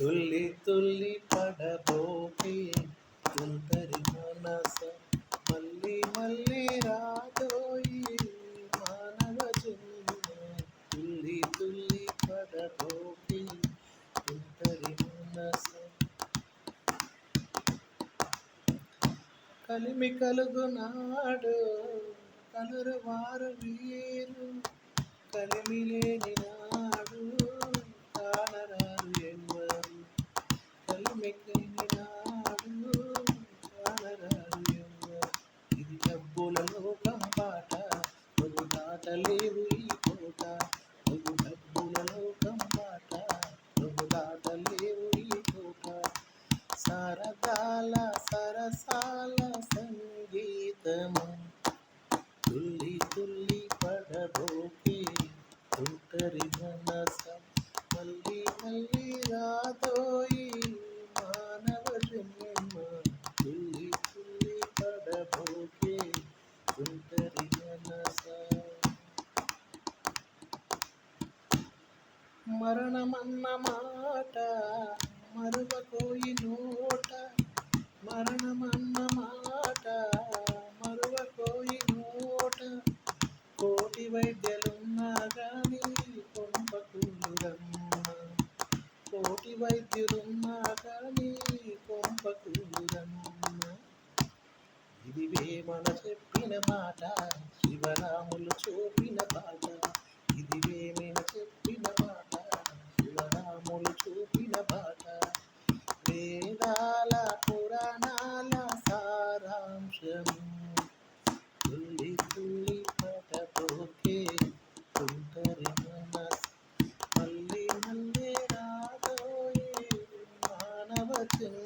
తుల్లి తుల్లి పడబోకే తుంటరి మనస మళ్ళీ మళ్ళీ రాదోయి మానవ జన్మ. తుల్లి తుల్లి పడబోకే తుంటరి మనస కలిమి కలుగునాడు కలురు వారు వీరు కలిమి లేని నాడు కానరారు ఎవ్వరు కలిమి లేని నాడు కానరారు ఎవ్వరు. ఇది డబ్బుల లోకం బాట నువ్వు దాటలేవు ఈ కోట. నువ్వు డబ్బుల లోకం బాట నువ్వు దాటలేవు ఈ కోట. సరదాల సరసాల సంగీతము తుల్లి తుల్లి పడబోకే తుంటరి మనస మళ్ళీ మళ్ళీ రాదోయి మానవ జన్మ. తుల్లి తుల్లి పడబోకే తుంటరి మనస. మరణమన్న మాట మరువకోయి నోట మరణమన్న మాట మరువకోయి నోట. కోటి వైద్యులున్నా గాని కొంపకూలురమ్మ. కోటి వైద్యులున్నా గాని కొంపకూలురమ్మ. ఇది వేమన చెప్పిన మాట శివరాములు చూపిన బాట. ఇది వేమన చెప్పిన మాట శివరాములు చూపిన బాట. వేదాల పురాణాల సారాంశము తుల్లి తుల్లి పడబోకే తుంటరి మనస మళ్ళీ మళ్ళీ రాదోయి మానవ జన్మ.